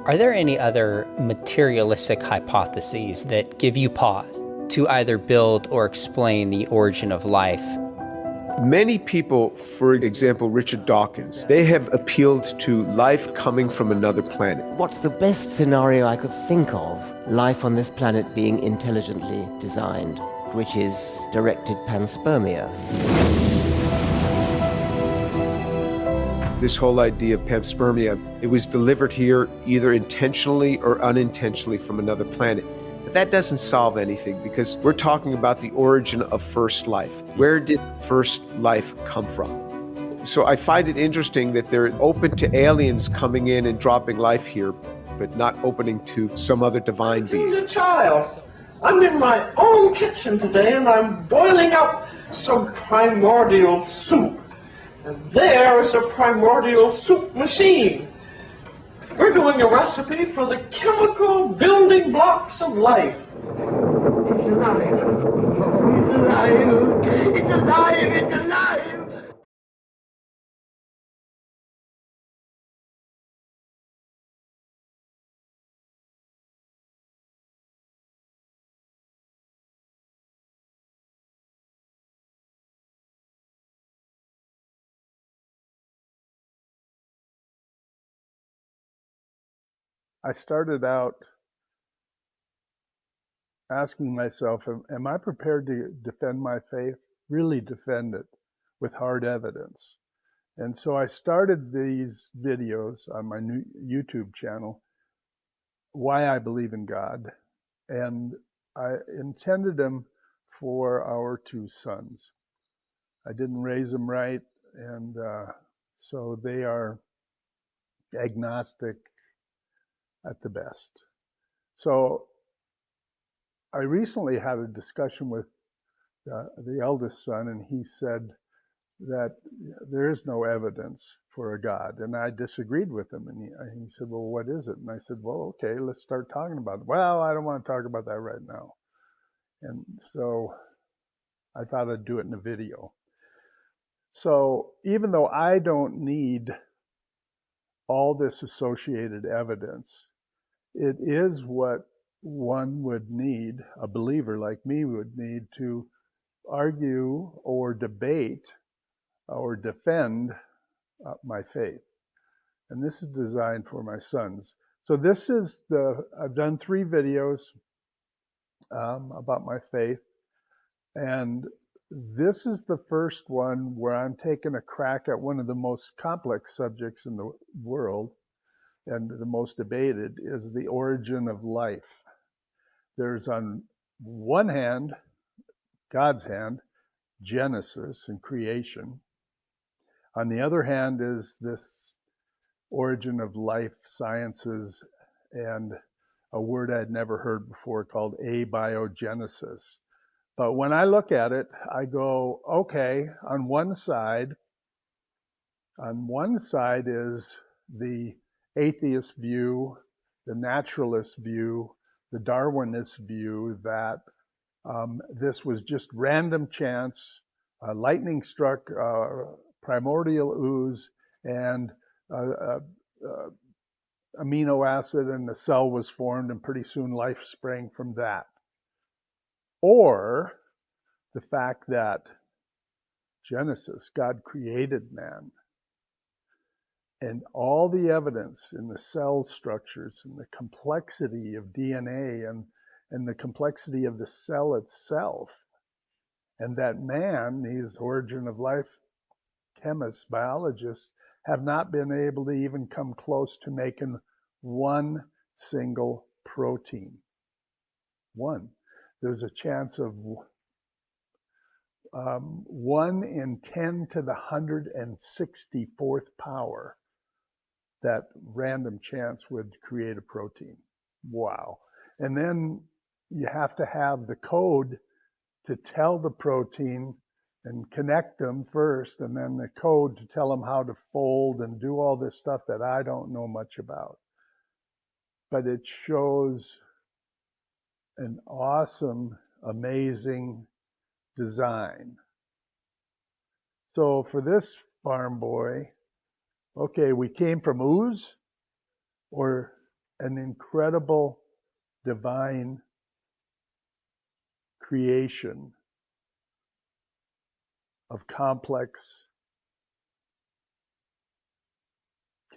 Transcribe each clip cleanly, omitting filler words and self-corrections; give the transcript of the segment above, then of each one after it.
Are there any other materialistic hypotheses that give you pause to either build or explain the origin of life? Many people, for example, Richard Dawkins, they have appealed to life coming from another planet. What's the best scenario I could think of? Life on this planet being intelligently designed, which is directed panspermia. This whole idea of panspermia, it was delivered here either intentionally or unintentionally from another planet. But that doesn't solve anything because we're talking about the origin of first life. Where did first life come from? So I find it interesting that they're open to aliens coming in and dropping life here, but not opening to some other divine being. Dear child, I'm in my own kitchen today and I'm boiling up some primordial soup. And there is a primordial soup machine. We're doing a recipe for the chemical building blocks of life. It's alive. It's alive. It's alive. It's alive. I started out asking myself, am I prepared to defend my faith? Really defend it with hard evidence. And so I started these videos on my new YouTube channel, Why I Believe in God. And I intended them for our two sons. I didn't raise them right, and so they are agnostic at the best. So I recently had a discussion with the eldest son, and he said that there is no evidence for a God. And I disagreed with him. And he said, well, what is it? And I said, well, okay, let's start talking about it. Well, I don't want to talk about that right now. And so I thought I'd do it in a video. So even though I don't need all this associated evidence, it is what one would need, a believer like me would need, to argue or debate or defend my faith. And this is designed for my sons. So this is I've done 3 videos about my faith. And this is the first one where I'm taking a crack at one of the most complex subjects in the world, and the most debated, is the origin of life. There's on one hand, God's hand, Genesis and creation. On the other hand is this origin of life sciences and a word I'd never heard before called abiogenesis. But when I look at it, I go, okay, on one side is the atheist view, the naturalist view, the Darwinist view that this was just random chance, lightning struck primordial ooze, and amino acid, and the cell was formed, and pretty soon life sprang from that. Or the fact that Genesis, God created man, and all the evidence in the cell structures and the complexity of DNA and the complexity of the cell itself, and that man, these origin of life chemists, biologists, have not been able to even come close to making one single protein. One. There's a chance of 1 in 10 to the 164th power that random chance would create a protein. Wow. And then you have to have the code to tell the protein and connect them first, and then the code to tell them how to fold and do all this stuff that I don't know much about. But it shows an awesome, amazing design. So for this farm boy, okay, we came from ooze, or an incredible divine creation of complex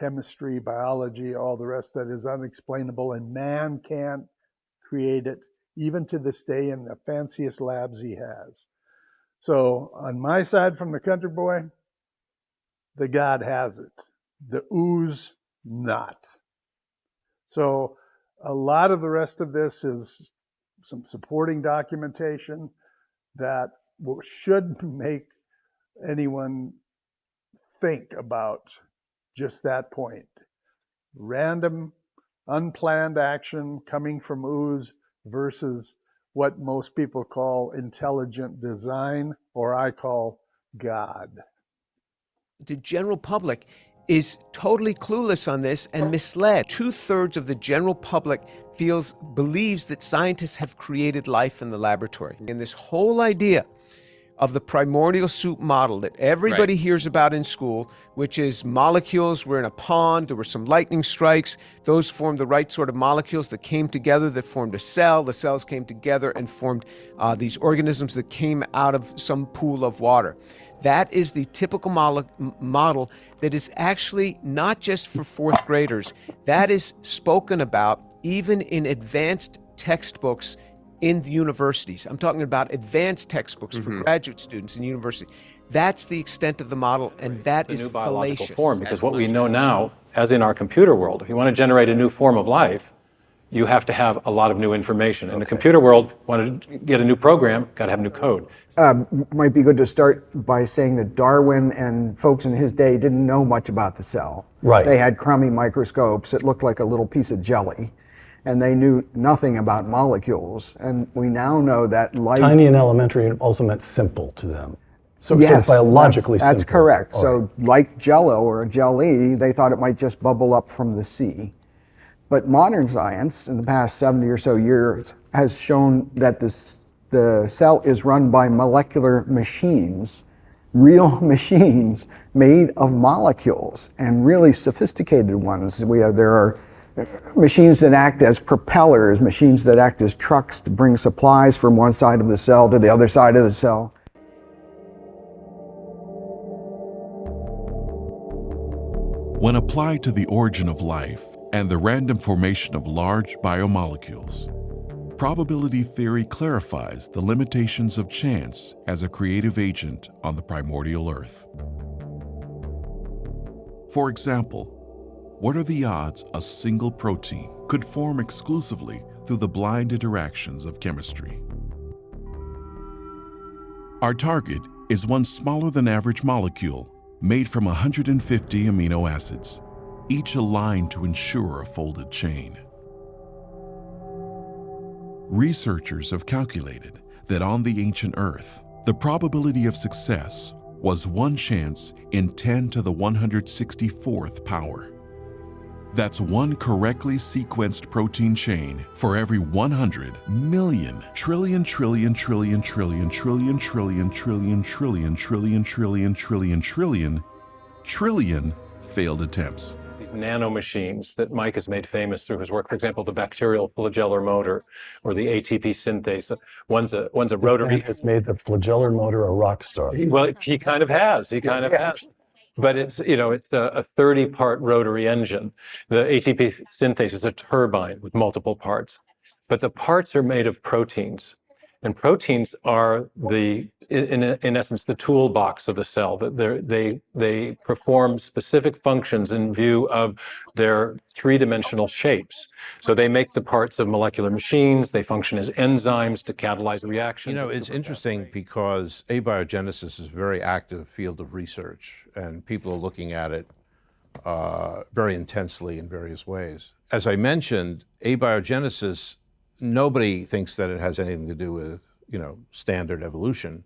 chemistry, biology, all the rest that is unexplainable, and man can't create it, even to this day, in the fanciest labs he has. So on my side, from the country boy, the God has it. The ooze, not. So a lot of the rest of this is some supporting documentation that should make anyone think about just that point. Random, unplanned action coming from ooze versus what most people call intelligent design, or I call God. The general public is totally clueless on this and misled. 2/3 of the general public believes that scientists have created life in the laboratory. And this whole idea of the primordial soup model that everybody hears about in school, which is molecules were in a pond, there were some lightning strikes, those formed the right sort of molecules that came together, that formed a cell, the cells came together and formed these organisms that came out of some pool of water. That is the typical model that is actually not just for fourth graders. That is spoken about even in advanced textbooks in the universities. I'm talking about advanced textbooks for graduate students in university. That's the extent of the model, and that is new biological fallacious. form, because what we know now, as in our computer world, if you want to generate a new form of life, you have to have a lot of new information. In the computer world, want to get a new program, got to have new code. Might be good to start by saying that Darwin and folks in his day didn't know much about the cell. Right. They had crummy microscopes. It looked like a little piece of jelly. And they knew nothing about molecules. And we now know that life... Tiny and elementary also meant simple to them. So, yes, so biologically that's simple. correct. All So right. like Jell-O or a jelly, they thought it might just bubble up from the sea. But modern science, in the past 70 or so years, has shown that the cell is run by molecular machines, real machines made of molecules, and really sophisticated ones. There are machines that act as propellers, machines that act as trucks to bring supplies from one side of the cell to the other side of the cell. When applied to the origin of life and the random formation of large biomolecules, probability theory clarifies the limitations of chance as a creative agent on the primordial Earth. For example, what are the odds a single protein could form exclusively through the blind interactions of chemistry? Our target is one smaller than average molecule made from 150 amino acids, each aligned to ensure a folded chain. Researchers have calculated that on the ancient Earth, the probability of success was 1 chance in 10 to the 164th power. That's one correctly sequenced protein chain for every 100 million trillion trillion trillion trillion trillion trillion trillion trillion trillion trillion trillion trillion trillion failed attempts. These nanomachines that Mike has made famous through his work, for example, the bacterial flagellar motor or the ATP synthase. One's a rotary. This man has made the flagellar motor a rock star. Well, he kind of has. He kind of has. But it's a 30-part rotary engine. The ATP synthase is a turbine with multiple parts. But the parts are made of proteins. And proteins are in essence, the toolbox of the cell. They perform specific functions in view of their three-dimensional shapes. So they make the parts of molecular machines. They function as enzymes to catalyze reactions. You know, it's interesting because abiogenesis is a very active field of research, and people are looking at it very intensely in various ways. As I mentioned, abiogenesis, nobody thinks that it has anything to do with, standard evolution.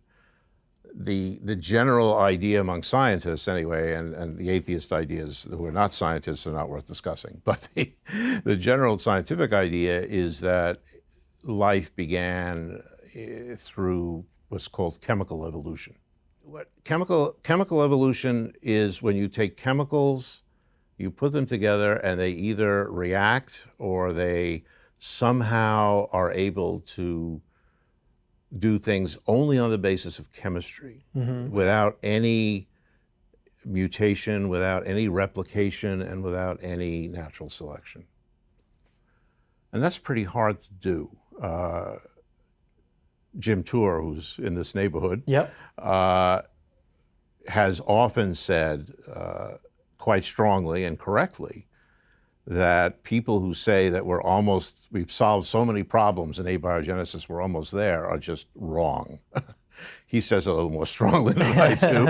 The general idea among scientists anyway, and the atheist ideas who are not scientists are not worth discussing, but the general scientific idea is that life began through what's called chemical evolution. What chemical evolution is when you take chemicals You put them together and they either react or they somehow are able to do things only on the basis of chemistry, without any mutation, without any replication, and without any natural selection. And that's pretty hard to do. Jim Tour, who's in this neighborhood, has often said quite strongly and correctly that people who say that we've solved so many problems in abiogenesis, we're almost there, are just wrong. He says it a little more strongly than I do.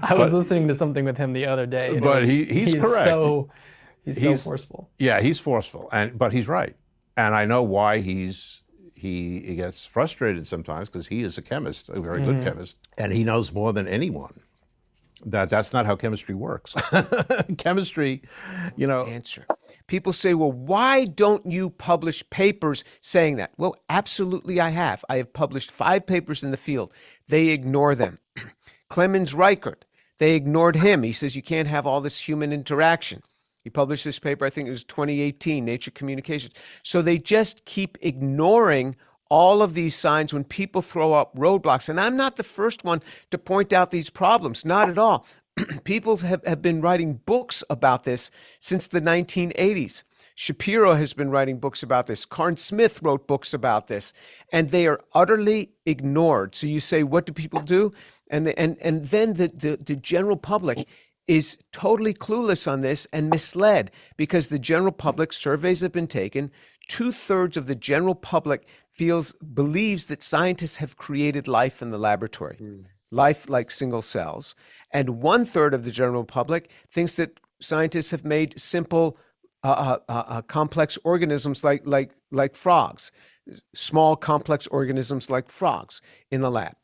I was listening to something with him the other day. And but he's correct. He's so forceful. Yeah, he's forceful, but he's right. And I know why he gets frustrated sometimes, because he is a chemist, a very good chemist, and he knows more than anyone that that's not how chemistry works. Chemistry, Answer. People say, well, why don't you publish papers saying that? Well, absolutely I have. I have published 5 papers in the field. They ignore them. Clemens Reichert, they ignored him. He says you can't have all this human interaction. He published this paper, I think it was 2018, Nature Communications. So they just keep ignoring all of these signs when people throw up roadblocks. And I'm not the first one to point out these problems, not at all. People have been writing books about this since the 1980s. Shapiro has been writing books about this. Carn Smith wrote books about this, and they are utterly ignored. So you say, what do people do? And then the general public is totally clueless on this and misled, because the general public, surveys have been taken, 2/3 of the general public believes that scientists have created life in the laboratory, life like single cells, and 1/3 of the general public thinks that scientists have made simple, complex organisms like frogs, small complex organisms like frogs in the lab.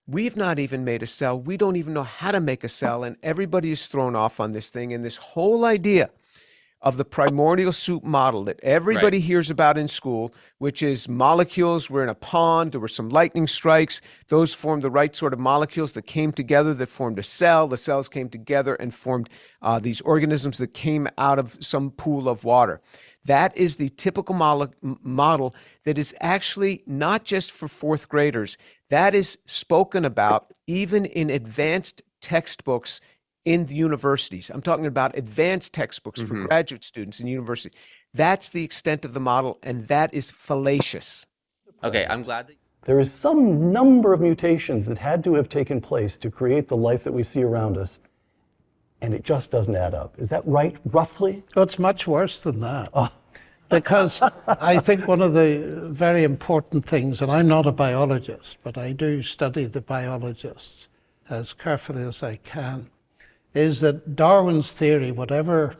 We've not even made a cell. We don't even know how to make a cell, and everybody is thrown off on this thing. And this whole idea of the primordial soup model that everybody hears about in school, which is molecules were in a pond, there were some lightning strikes, those formed the right sort of molecules that came together, that formed a cell, the cells came together and formed these organisms that came out of some pool of water. That is the typical model that is actually not just for 4th graders. That is spoken about even in advanced textbooks in the universities. I'm talking about advanced textbooks for graduate students in university. That's the extent of the model, and that is fallacious. Okay, I'm glad that there is some number of mutations that had to have taken place to create the life that we see around us, and it just doesn't add up. Is that right, roughly? Oh, it's much worse than that. Because I think one of the very important things, and I'm not a biologist, but I do study the biologists as carefully as I can, is that Darwin's theory, whatever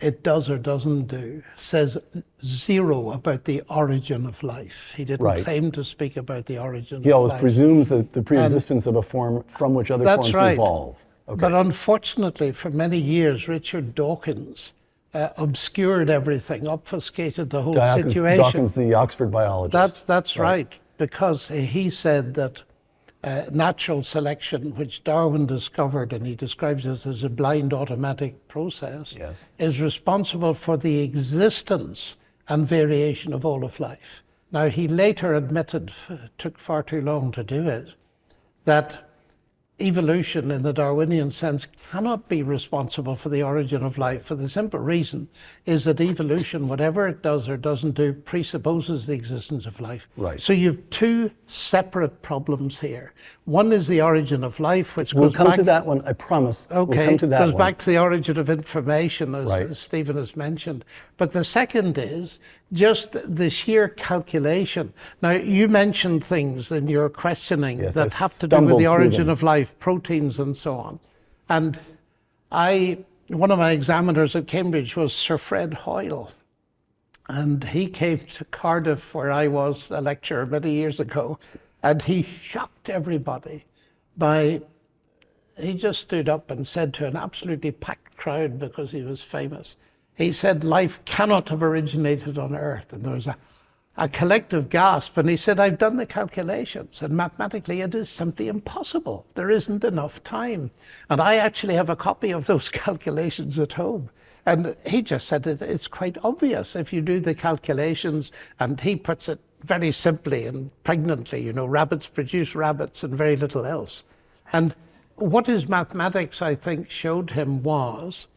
it does or doesn't do, says zero about the origin of life. He didn't claim to speak about the origin of life. He always presumes that the preexistence of a form from which other forms evolve. Okay. But unfortunately, for many years, Richard Dawkins obscured everything, obfuscated the whole situation. Dawkins, the Oxford biologist. That's right, because he said that natural selection, which Darwin discovered, and he describes it as a blind automatic process, is responsible for the existence and variation of all of life. Now, he later admitted, it took far too long to do it, that evolution in the Darwinian sense cannot be responsible for the origin of life, for the simple reason is that evolution, whatever it does or doesn't do, presupposes the existence of life. Right. So you have 2 separate problems here. One is the origin of life, which we'll goes come back to that one, I promise. Okay, we'll come to that goes one. back to the origin of information, as Stephen has mentioned. But the second is just the sheer calculation. Now, you mentioned things in your questioning that have to do with the origin of life, proteins and so on. And one of my examiners at Cambridge was Sir Fred Hoyle. And he came to Cardiff, where I was a lecturer many years ago, and he shocked everybody he just stood up and said to an absolutely packed crowd, because he was famous, he said life cannot have originated on Earth. And there was a collective gasp, and he said, I've done the calculations, and mathematically it is simply impossible. There isn't enough time. And I actually have a copy of those calculations at home. And he just said it's quite obvious if you do the calculations, and he puts it very simply and pregnantly, you know, rabbits produce rabbits and very little else. And what his mathematics, I think, showed him was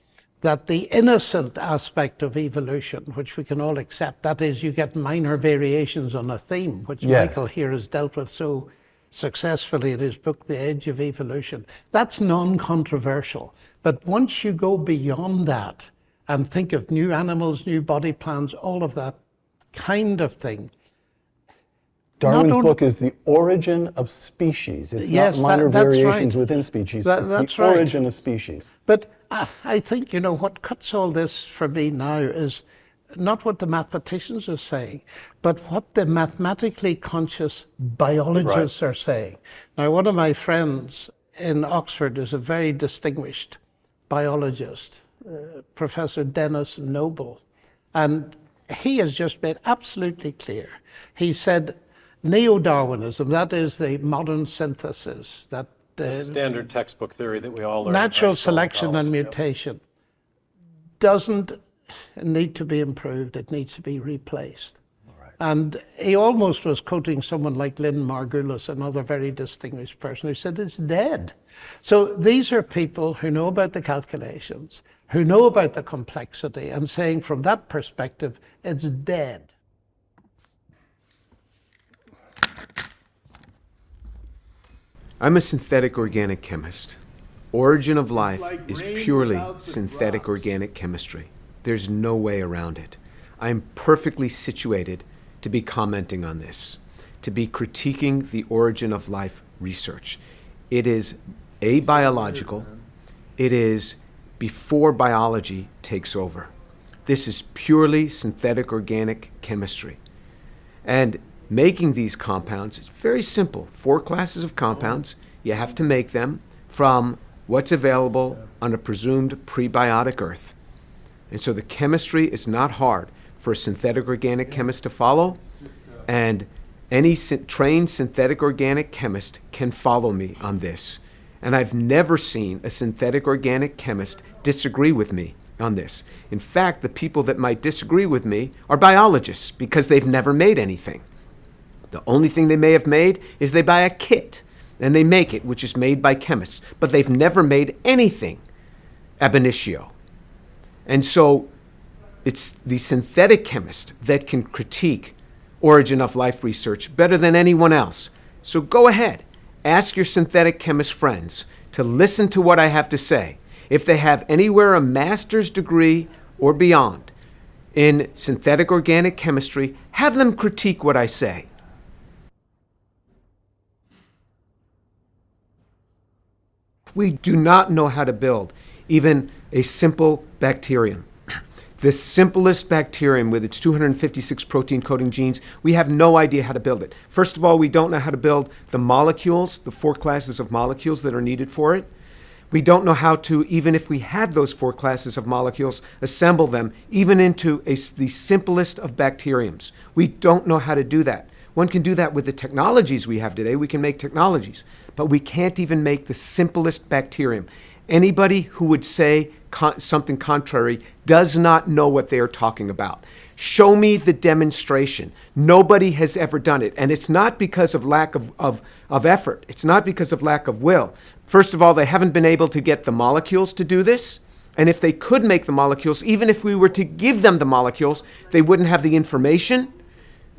that the innocent aspect of evolution, which we can all accept, that is, you get minor variations on a theme, which Michael here has dealt with so successfully in his book, The Age of Evolution, that's non-controversial. But once you go beyond that and think of new animals, new body plans, all of that kind of thing. Darwin's book is The Origin of Species. It's not minor variations within species. It's the origin of species. But I think, you know, what cuts all this for me now is not what the mathematicians are saying, but what the mathematically conscious biologists are saying. Now, one of my friends in Oxford is a very distinguished biologist, Professor Dennis Noble, and he has just made absolutely clear. He said, neo-Darwinism, that is the modern synthesis, that the standard textbook theory that we all learn. Natural selection and mutation doesn't need to be improved, it needs to be replaced. And he almost was quoting someone like Lynn Margulis, another very distinguished person, who said it's dead. So these are people who know about the calculations, who know about the complexity, and saying from that perspective, it's dead. I'm a synthetic organic chemist. Origin of life is purely synthetic organic chemistry. There's no way around it. I'm perfectly situated to be commenting on this, to be critiquing the origin of life research. It is abiological. It is before biology takes over. This is purely synthetic organic chemistry. And making these compounds, it's very simple. 4 classes of compounds. You have to make them from what's available on a presumed prebiotic earth. And so the chemistry is not hard for a synthetic organic chemist to follow, and any trained synthetic organic chemist can follow me on this. And I've never seen a synthetic organic chemist disagree with me on this. In fact, the people that might disagree with me are biologists because they've never made anything. The only thing they may have made is they buy a kit and they make it, which is made by chemists, but they've never made anything ab initio. And so it's the synthetic chemist that can critique origin of life research better than anyone else. So go ahead, ask your synthetic chemist friends to listen to what I have to say. If they have anywhere a master's degree or beyond in synthetic organic chemistry, have them critique what I say. We do not know how to build even a simple bacterium. The simplest bacterium with its 256 protein coding genes, we have no idea how to build it. First of all, we don't know how to build the molecules, the 4 classes of molecules that are needed for it. We don't know how to, even if we had those 4 classes of molecules, assemble them even into the simplest of bacteriums. We don't know how to do that. One can do that with the technologies we have today. We can make technologies, but we can't even make the simplest bacterium. Anybody who would say something contrary does not know what they are talking about. Show me the demonstration. Nobody has ever done it. And it's not because of lack of effort. It's not because of lack of will. First of all, they haven't been able to get the molecules to do this. And if they could make the molecules, even if we were to give them the molecules, they wouldn't have the information.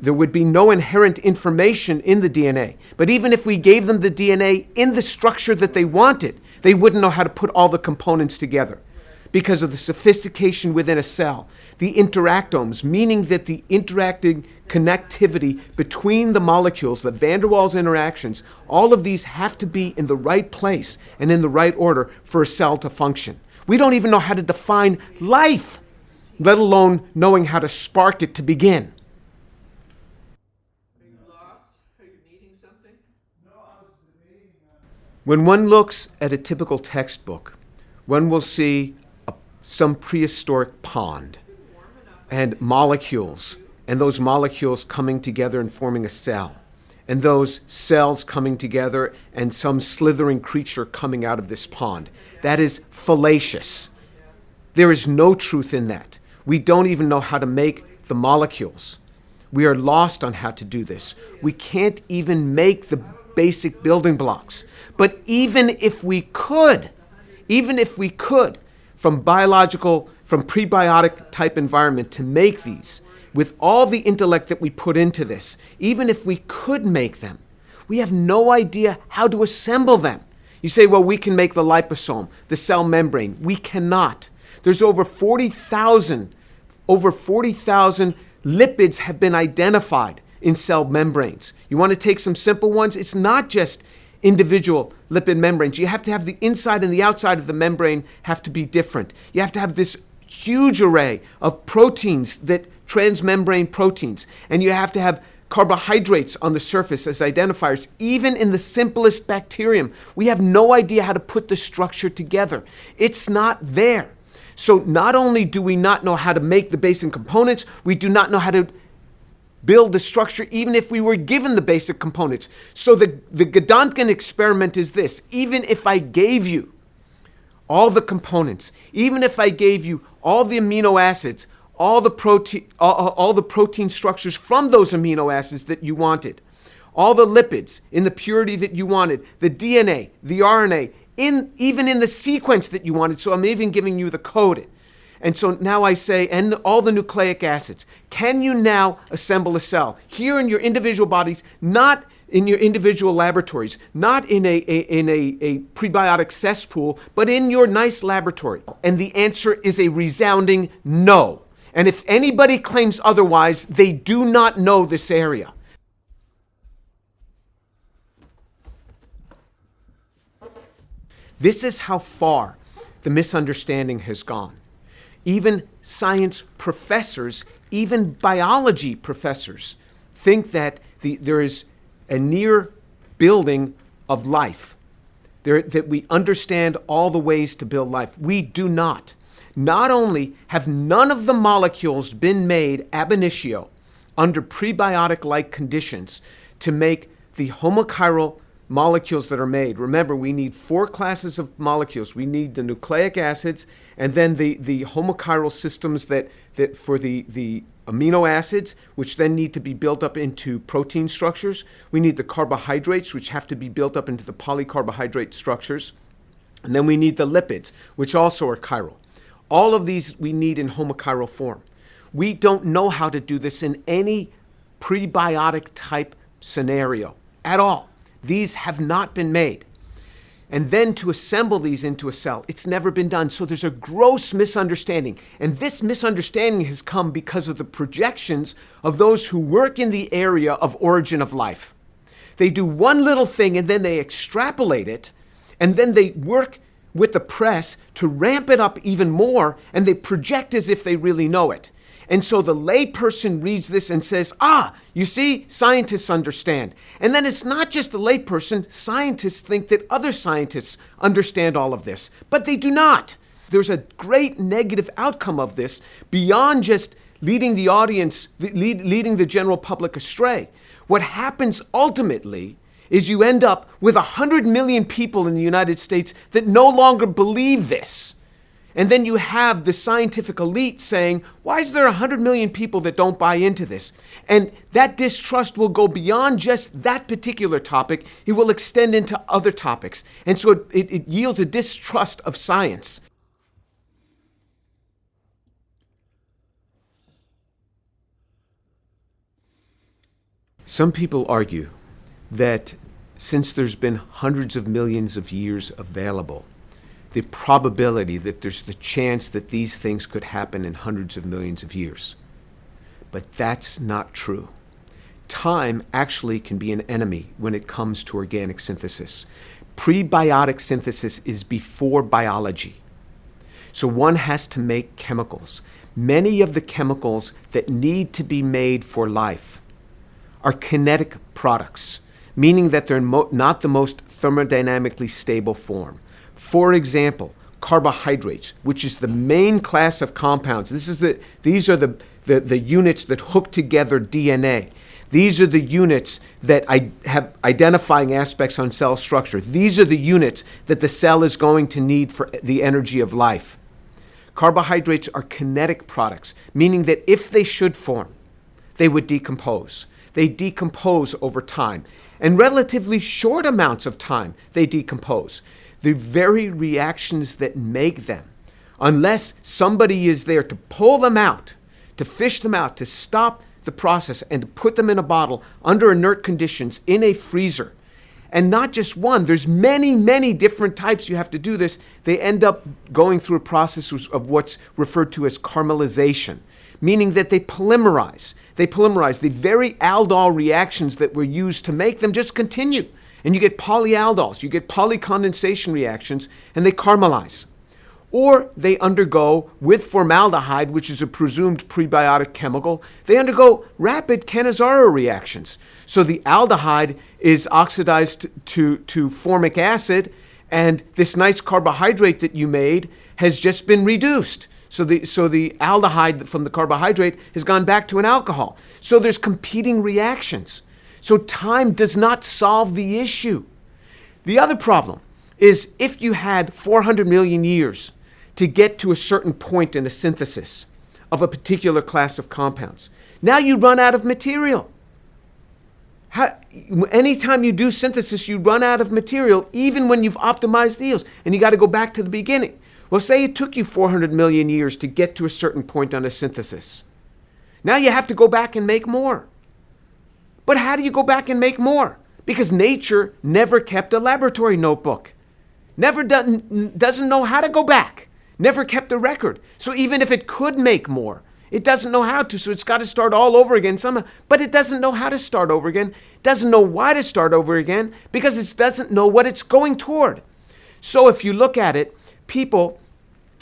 There would be no inherent information in the DNA. But even if we gave them the DNA in the structure that they wanted, they wouldn't know how to put all the components together because of the sophistication within a cell. The interactomes, meaning that the interacting connectivity between the molecules, the van der Waals interactions, all of these have to be in the right place and in the right order for a cell to function. We don't even know how to define life, let alone knowing how to spark it to begin. When one looks at a typical textbook, one will see some prehistoric pond and molecules and those molecules coming together and forming a cell, and those cells coming together and some slithering creature coming out of this pond. That is fallacious. There is no truth in that. We don't even know how to make the molecules. We are lost on how to do this. We can't even make the basic building blocks. But even if we could, from prebiotic type environment to make these, with all the intellect that we put into this, even if we could make them, we have no idea how to assemble them. You say, well, we can make the liposome, the cell membrane. We cannot. There's over 40,000 lipids have been identified in cell membranes. You want to take some simple ones? It's not just individual lipid membranes. You have to have the inside and the outside of the membrane have to be different. You have to have this huge array of proteins, that transmembrane proteins, and you have to have carbohydrates on the surface as identifiers. Even in the simplest bacterium, we have no idea how to put the structure together. It's not there. So not only do we not know how to make the basic components, we do not know how to build the structure even if we were given the basic components. So the Gedanken experiment is this: even if I gave you all the components, even if I gave you all the amino acids, all the protein structures from those amino acids that you wanted, all the lipids in the purity that you wanted, the DNA, the RNA, even in the sequence that you wanted, so I'm even giving you the code. And so now I say, and all the nucleic acids, can you now assemble a cell here in your individual bodies, not in your individual laboratories, not in a prebiotic cesspool, but in your nice laboratory? And the answer is a resounding no. And if anybody claims otherwise, they do not know this area. This is how far the misunderstanding has gone. Even science professors, even biology professors, think that there is a near building of life, that we understand all the ways to build life. We do not. Not only have none of the molecules been made ab initio under prebiotic-like conditions to make the homochiral molecules that are made. Remember, we need 4 classes of molecules. We need the nucleic acids, and then the homochiral systems that for the amino acids, which then need to be built up into protein structures. We need the carbohydrates, which have to be built up into the polycarbohydrate structures. And then we need the lipids, which also are chiral. All of these we need in homochiral form. We don't know how to do this in any prebiotic type scenario at all. These have not been made. And then to assemble these into a cell, it's never been done. So there's a gross misunderstanding. And this misunderstanding has come because of the projections of those who work in the area of origin of life. They do one little thing and then they extrapolate it, and then they work with the press to ramp it up even more, and they project as if they really know it. And so the lay person reads this and says, you see, scientists understand. And then it's not just the lay person. Scientists think that other scientists understand all of this, but they do not. There's a great negative outcome of this beyond just leading the audience, leading the general public astray. What happens ultimately is you end up with 100 million people in the United States that no longer believe this. And then you have the scientific elite saying, why is there 100 million people that don't buy into this? And that distrust will go beyond just that particular topic. It will extend into other topics. And so it yields a distrust of science. Some people argue that since there's been hundreds of millions of years available, the probability that there's the chance that these things could happen in hundreds of millions of years. But that's not true. Time actually can be an enemy when it comes to organic synthesis. Prebiotic synthesis is before biology. So one has to make chemicals. Many of the chemicals that need to be made for life are kinetic products, meaning that they're not the most thermodynamically stable form. For example, carbohydrates, which is the main class of compounds. These are the units that hook together DNA. These are the units that have identifying aspects on cell structure. These are the units that the cell is going to need for the energy of life. Carbohydrates are kinetic products, meaning that if they should form, they would decompose. They decompose over time. In relatively short amounts of time, they decompose. The very reactions that make them, unless somebody is there to pull them out, to fish them out, to stop the process and to put them in a bottle under inert conditions in a freezer, and not just one, there's many different types you have to do this, they end up going through a process of what's referred to as caramelization, meaning that they polymerize. They polymerize. The very aldol reactions that were used to make them just continue. And you get polyaldols, you get polycondensation reactions, and they caramelize. Or they undergo, with formaldehyde, which is a presumed prebiotic chemical, they undergo rapid Cannizzaro reactions. So the aldehyde is oxidized to formic acid, and this nice carbohydrate that you made has just been reduced. So the aldehyde from the carbohydrate has gone back to an alcohol. So there's competing reactions. So time does not solve the issue. The other problem is if you had 400 million years to get to a certain point in a synthesis of a particular class of compounds, now you run out of material. Anytime you do synthesis, you run out of material, even when you've optimized yields, and you got to go back to the beginning. Well, say it took you 400 million years to get to a certain point on a synthesis. Now you have to go back and make more. But how do you go back and make more? Because nature never kept a laboratory notebook. Doesn't know how to go back. Never kept a record. So even if it could make more, it doesn't know how to, so it's got to start all over again somehow. But it doesn't know how to start over again. Doesn't know why to start over again, because it doesn't know what it's going toward. So if you look at it, people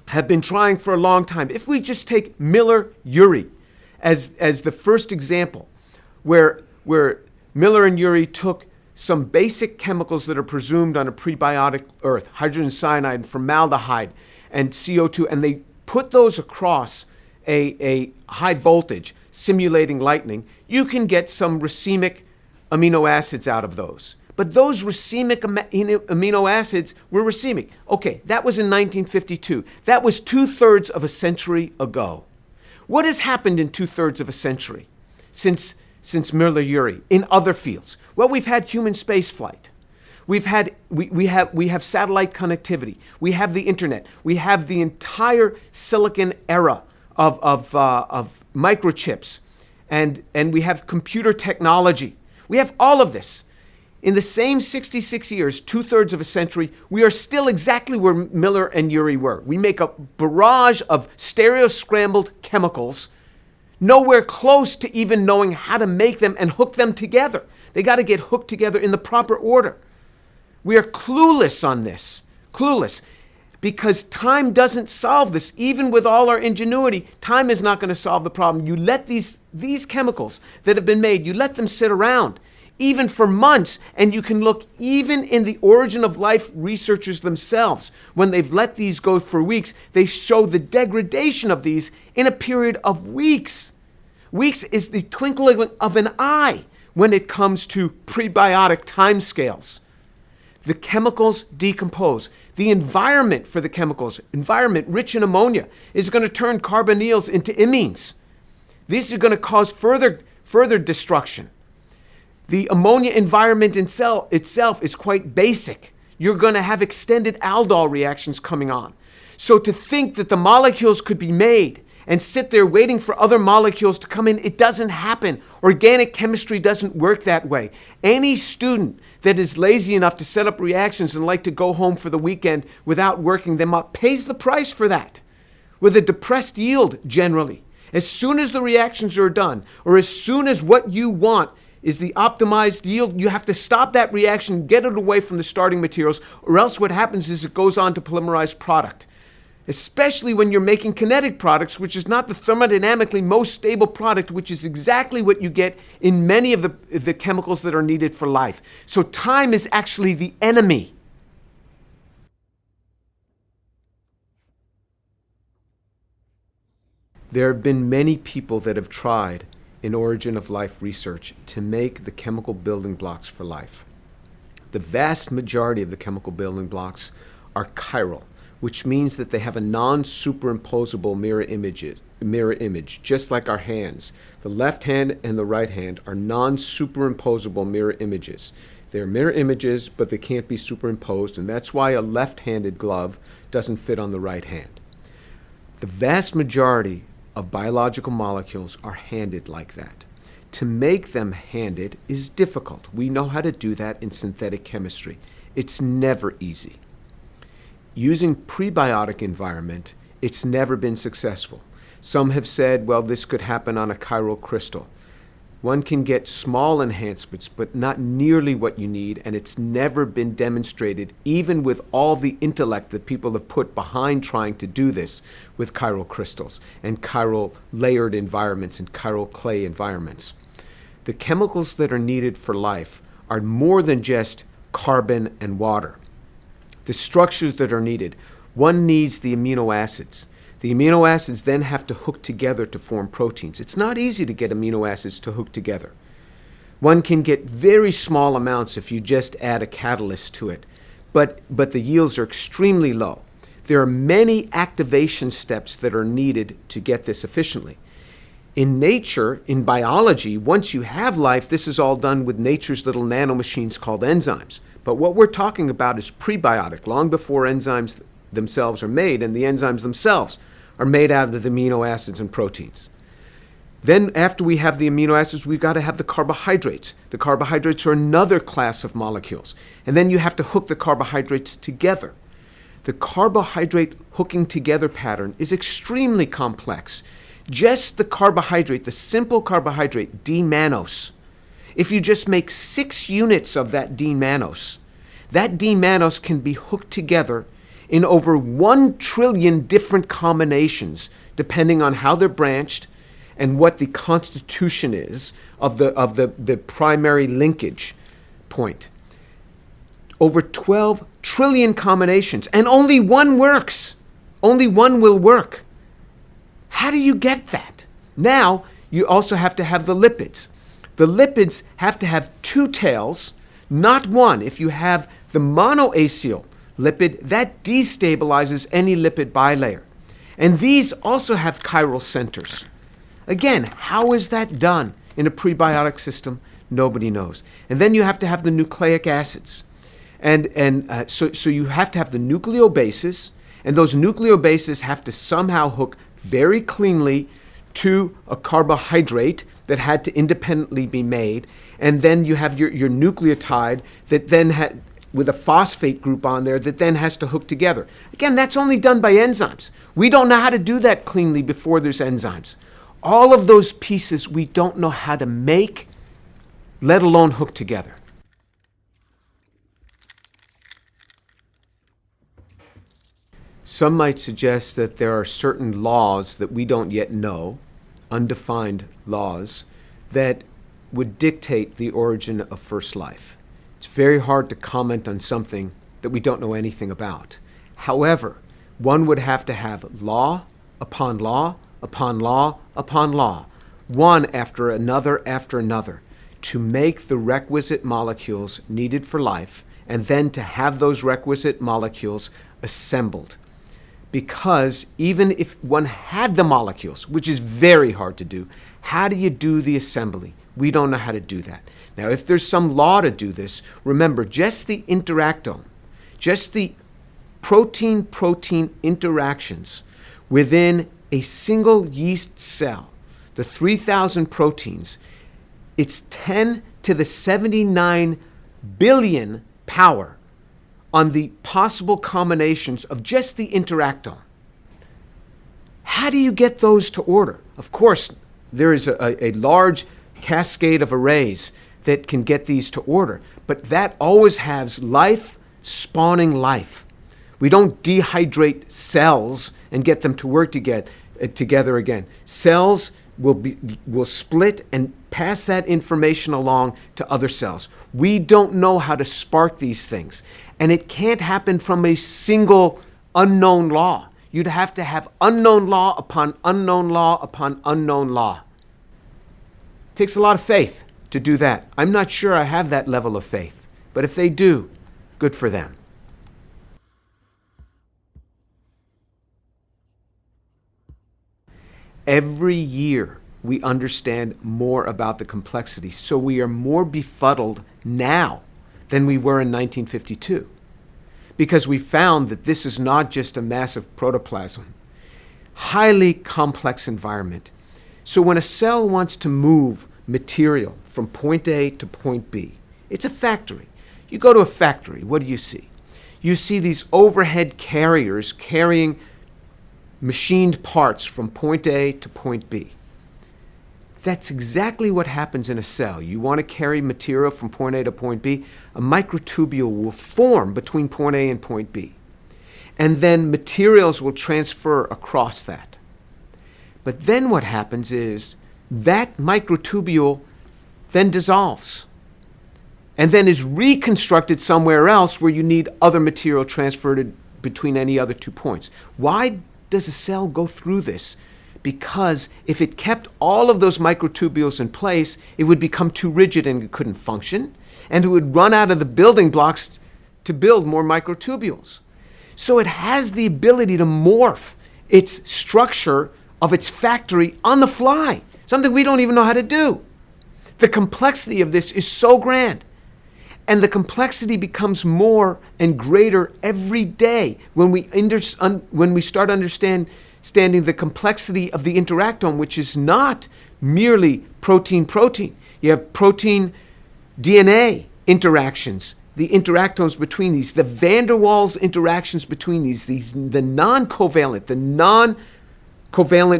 have been trying for a long time. If we just take Miller-Urey as the first example, where Miller and Urey took some basic chemicals that are presumed on a prebiotic earth, hydrogen cyanide, formaldehyde, and CO2, and they put those across a high voltage, simulating lightning, you can get some racemic amino acids out of those. But those racemic amino acids were racemic. Okay, that was in 1952. That was 2/3 of a century ago. What has happened in 2/3 of a century since Miller-Urey in other fields? Well, we've had human space flight. We have satellite connectivity. We have the internet. We have the entire silicon era of microchips, and we have computer technology. We have all of this. In the same 66 years, 2/3 of a century, we are still exactly where Miller and Urey were. We make a barrage of stereo-scrambled chemicals, nowhere close to even knowing how to make them and hook them together. They got to get hooked together in the proper order. We are clueless on this. Clueless. Because time doesn't solve this. Even with all our ingenuity, time is not going to solve the problem. You let these chemicals that have been made, you let them sit around, even for months, and you can look even in the origin of life researchers themselves. When they've let these go for weeks, they show the degradation of these in a period of weeks. Weeks is the twinkling of an eye when it comes to prebiotic timescales. The chemicals decompose. The environment for the chemicals, environment rich in ammonia, is going to turn carbonyls into imines. These are going to cause further destruction. The ammonia environment itself is quite basic. You're going to have extended aldol reactions coming on. So to think that the molecules could be made and sit there waiting for other molecules to come in, it doesn't happen. Organic chemistry doesn't work that way. Any student that is lazy enough to set up reactions and like to go home for the weekend without working them up pays the price for that, with a depressed yield generally. As soon as the reactions are done, or as soon as what you want is the optimized yield, you have to stop that reaction, get it away from the starting materials, or else what happens is it goes on to polymerized product. Especially when you're making kinetic products, which is not the thermodynamically most stable product, which is exactly what you get in many of the chemicals that are needed for life. So time is actually the enemy. There have been many people that have tried in origin of life research to make the chemical building blocks for life. The vast majority of the chemical building blocks are chiral, which means that they have a non-superimposable mirror image, just like our hands. The left hand and the right hand are non-superimposable mirror images. They're mirror images, but they can't be superimposed, and that's why a left-handed glove doesn't fit on the right hand. The vast majority of biological molecules are handed like that. To make them handed is difficult. We know how to do that in synthetic chemistry. It's never easy. Using prebiotic environment, it's never been successful. Some have said, well, this could happen on a chiral crystal. One can get small enhancements, but not nearly what you need, and it's never been demonstrated, even with all the intellect that people have put behind trying to do this with chiral crystals and chiral layered environments and chiral clay environments. The chemicals that are needed for life are more than just carbon and water. The structures that are needed, one needs the amino acids. The amino acids then have to hook together to form proteins. It's not easy to get amino acids to hook together. One can get very small amounts if you just add a catalyst to it, but the yields are extremely low. There are many activation steps that are needed to get this efficiently. In nature, in biology, once you have life, this is all done with nature's little nanomachines called enzymes. But what we're talking about is prebiotic, long before enzymes themselves are made, and the enzymes themselves are made out of the amino acids and proteins. Then after we have the amino acids, we've got to have the carbohydrates. The carbohydrates are another class of molecules. And then you have to hook the carbohydrates together. The carbohydrate hooking together pattern is extremely complex. Just the carbohydrate, the simple carbohydrate, D-mannose, if you just make 6 units of that D-mannose, that D-mannose can be hooked together in over 1 trillion different combinations, depending on how they're branched and what the constitution is of the primary linkage point. Over 12 trillion combinations, and only one works. Only one will work. How do you get that? Now, you also have to have the lipids. The lipids have to have 2 tails, not one. If you have the monoacyl lipid, that destabilizes any lipid bilayer. And these also have chiral centers. Again, how is that done in a prebiotic system? Nobody knows. And then you have to have the nucleic acids. So you have to have the nucleobases, and those nucleobases have to somehow hook very cleanly to a carbohydrate that had to independently be made. And then you have your nucleotide that then with a phosphate group on there that then has to hook together. Again, that's only done by enzymes. We don't know how to do that cleanly before there's enzymes. All of those pieces we don't know how to make, let alone hook together. Some might suggest that there are certain laws that we don't yet know, undefined laws, that would dictate the origin of first life. It's very hard to comment on something that we don't know anything about. However, one would have to have law upon law upon law upon law, one after another, to make the requisite molecules needed for life, and then to have those requisite molecules assembled. Because even if one had the molecules, which is very hard to do, how do you do the assembly? We don't know how to do that. Now, if there's some law to do this, remember, just the interactome, just the protein-protein interactions within a single yeast cell, the 3,000 proteins, it's 10 to the 79 billion power on the possible combinations of just the interactome. How do you get those to order? Of course, there is a large cascade of arrays that can get these to order, but that always has life spawning life. We don't dehydrate cells and get them to work together again. Cells will split and pass that information along to other cells. We don't know how to spark these things. And it can't happen from a single unknown law. you'd have to have unknown law upon unknown law upon unknown law. It takes a lot of faith to do that. I'm not sure I have that level of faith, but if they do, good for them. Every year we understand more about the complexity, so we are more befuddled now than we were in 1952, because we found that this is not just a massive protoplasm, highly complex environment. So when a cell wants to move material from point A to point B, it's a factory. You go to a factory, what do you see? You see these overhead carriers carrying machined parts from point A to point B. That's exactly what happens in a cell. You want to carry material from point A to point B, a microtubule will form between point A and point B. And then materials will transfer across that. But then what happens is that microtubule then dissolves and then is reconstructed somewhere else where you need other material transferred between any other 2 points. Why does a cell go through this? Because if it kept all of those microtubules in place, it would become too rigid and it couldn't function, and it would run out of the building blocks to build more microtubules. So it has the ability to morph its structure of its factory on the fly, something we don't even know how to do. The complexity of this is so grand. And the complexity becomes more and greater every day when we start understanding the complexity of the interactome, which is not merely protein-protein. You have protein-DNA interactions, the interactomes between these, the van der Waals interactions between these the non-covalent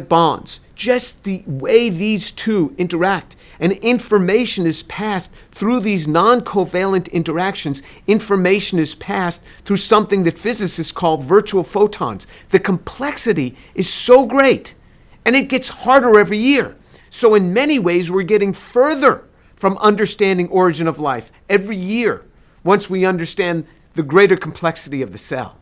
bonds, just the way these two interact. And information is passed through these non-covalent interactions. Information is passed through something that physicists call virtual photons. The complexity is so great, and it gets harder every year. So in many ways, we're getting further from understanding origin of life every year once we understand the greater complexity of the cell.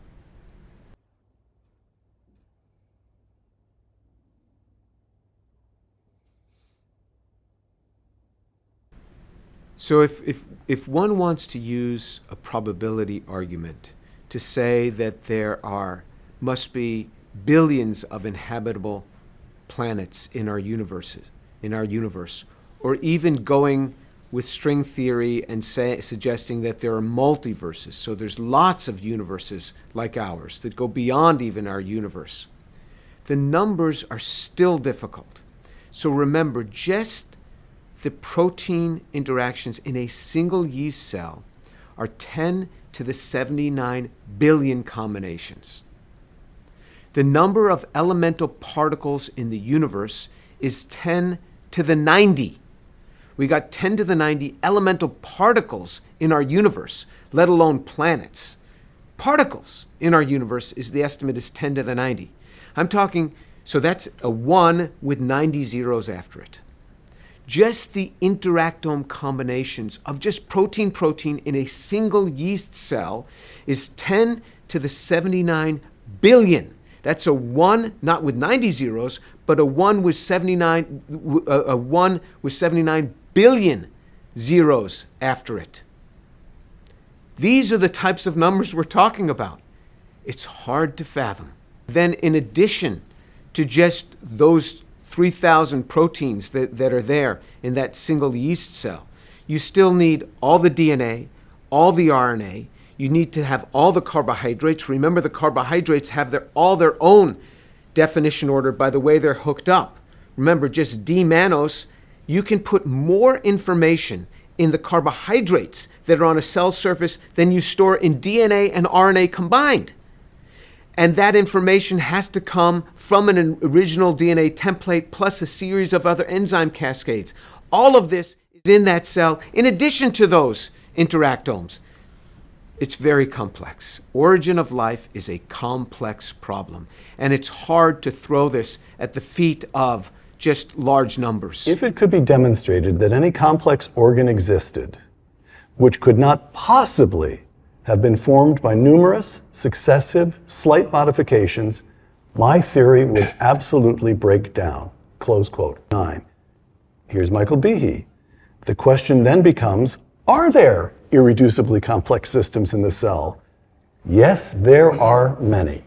So if one wants to use a probability argument to say that there must be billions of inhabitable planets in our universe, or even going with string theory and suggesting that there are multiverses, so there's lots of universes like ours that go beyond even our universe, the numbers are still difficult. So remember, just the protein interactions in a single yeast cell are 10 to the 79 billion combinations. The number of elemental particles in the universe is 10 to the 90. We got 10 to the 90 elemental particles in our universe, let alone planets. Particles in our universe the estimate is 10 to the 90. I'm talking, so that's a 1 with 90 zeros after it. Just the interactome combinations of just protein-protein in a single yeast cell is 10 to the 79 billion. That's a 1, not with 90 zeros, but a 1 with 79 billion zeros after it. These are the types of numbers we're talking about. It's hard to fathom. Then in addition to just those 3,000 proteins that are there in that single yeast cell, you still need all the DNA, all the RNA. You need to have all the carbohydrates. Remember, the carbohydrates have all their own definition order by the way they're hooked up. Remember, just D-mannose, you can put more information in the carbohydrates that are on a cell surface than you store in DNA and RNA combined. And that information has to come from an original DNA template plus a series of other enzyme cascades. All of this is in that cell in addition to those interactomes. It's very complex. Origin of life is a complex problem, and it's hard to throw this at the feet of just large numbers. If it could be demonstrated that any complex organ existed, which could not possibly have been formed by numerous, successive, slight modifications, my theory would absolutely break down. Close quote. 9. Here's Michael Behe. The question then becomes, are there irreducibly complex systems in the cell? Yes, there are many.